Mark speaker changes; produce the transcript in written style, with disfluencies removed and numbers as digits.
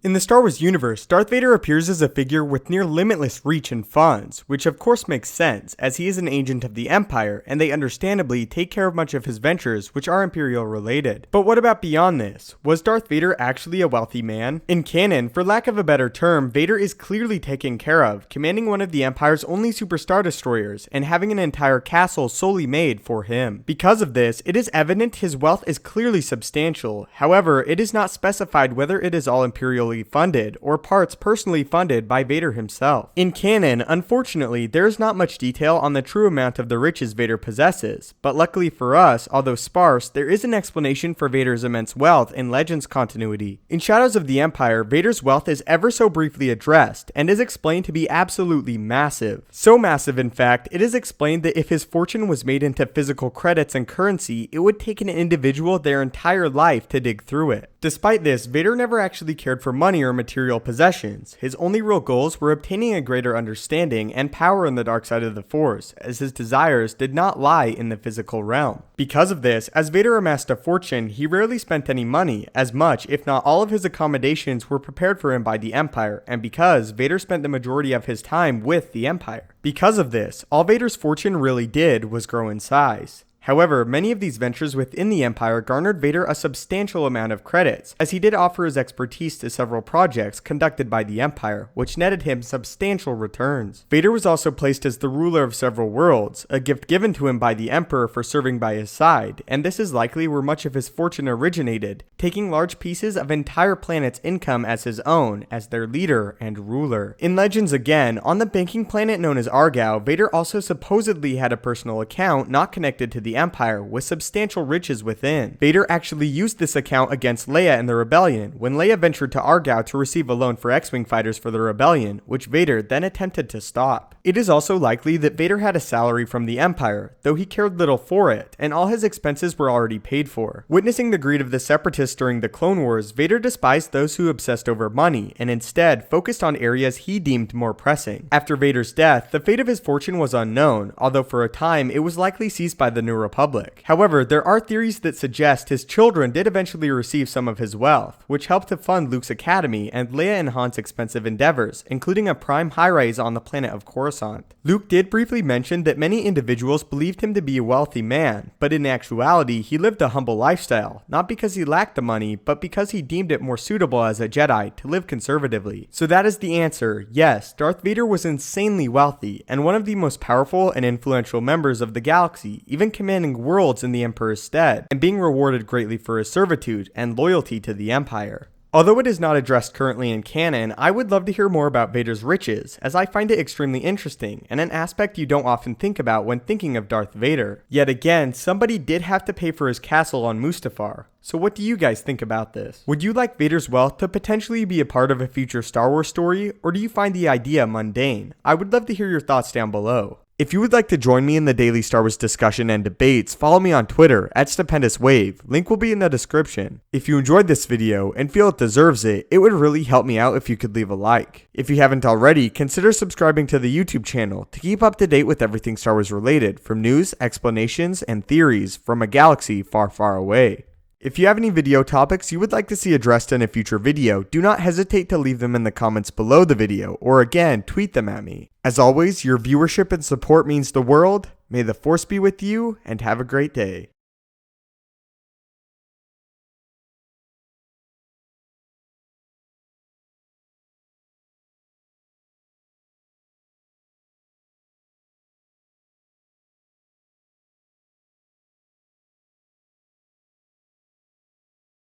Speaker 1: In the Star Wars universe, Darth Vader appears as a figure with near limitless reach and funds, which of course makes sense, as he is an agent of the Empire, and they understandably take care of much of his ventures, which are Imperial related. But what about beyond this? Was Darth Vader actually a wealthy man? In canon, for lack of a better term, Vader is clearly taken care of, commanding one of the Empire's only super star destroyers, and having an entire castle solely made for him. Because of this, it is evident his wealth is clearly substantial. However, it is not specified whether it is all Imperially funded, or parts personally funded by Vader himself. In canon, unfortunately, there is not much detail on the true amount of the riches Vader possesses, but luckily for us, although sparse, there is an explanation for Vader's immense wealth in Legends continuity. In Shadows of the Empire, Vader's wealth is ever so briefly addressed, and is explained to be absolutely massive. So massive, in fact, it is explained that if his fortune was made into physical credits and currency, it would take an individual their entire life to dig through it. Despite this, Vader never actually cared for money or material possessions. His only real goals were obtaining a greater understanding and power in the dark side of the Force, as his desires did not lie in the physical realm. Because of this, as Vader amassed a fortune, he rarely spent any money, as much, if not all of his accommodations were prepared for him by the Empire, and because Vader spent the majority of his time with the Empire. Because of this, all Vader's fortune really did was grow in size. However, many of these ventures within the Empire garnered Vader a substantial amount of credits, as he did offer his expertise to several projects conducted by the Empire, which netted him substantial returns. Vader was also placed as the ruler of several worlds, a gift given to him by the Emperor for serving by his side, and this is likely where much of his fortune originated, taking large pieces of entire planets' income as his own, as their leader and ruler. In Legends again, on the banking planet known as Argao, Vader also supposedly had a personal account not connected to the Empire with substantial riches within. Vader actually used this account against Leia and the Rebellion when Leia ventured to Argao to receive a loan for X-Wing fighters for the Rebellion, which Vader then attempted to stop. It is also likely that Vader had a salary from the Empire, though he cared little for it, and all his expenses were already paid for. Witnessing the greed of the Separatists during the Clone Wars, Vader despised those who obsessed over money, and instead focused on areas he deemed more pressing. After Vader's death, the fate of his fortune was unknown, although for a time it was likely seized by the New Republic. However, there are theories that suggest his children did eventually receive some of his wealth, which helped to fund Luke's academy and Leia and Han's expensive endeavors, including a prime high-rise on the planet of Coruscant. Luke did briefly mention that many individuals believed him to be a wealthy man, but in actuality, he lived a humble lifestyle, not because he lacked the money, but because he deemed it more suitable as a Jedi to live conservatively. So that is the answer. Yes, Darth Vader was insanely wealthy, and one of the most powerful and influential members of the galaxy, even commanding worlds in the Emperor's stead, and being rewarded greatly for his servitude and loyalty to the Empire. Although it is not addressed currently in canon, I would love to hear more about Vader's riches, as I find it extremely interesting, and an aspect you don't often think about when thinking of Darth Vader. Yet again, somebody did have to pay for his castle on Mustafar. So what do you guys think about this? Would you like Vader's wealth to potentially be a part of a future Star Wars story, or do you find the idea mundane? I would love to hear your thoughts down below. If you would like to join me in the daily Star Wars discussion and debates, follow me on Twitter at Stupendous Wave. Link will be in the description. If you enjoyed this video and feel it deserves it, it would really help me out if you could leave a like. If you haven't already, consider subscribing to the YouTube channel to keep up to date with everything Star Wars related, from news, explanations, and theories from a galaxy far, far away. If you have any video topics you would like to see addressed in a future video, do not hesitate to leave them in the comments below the video, or again, tweet them at me. As always, your viewership and support means the world. May the Force be with you, and have a great day.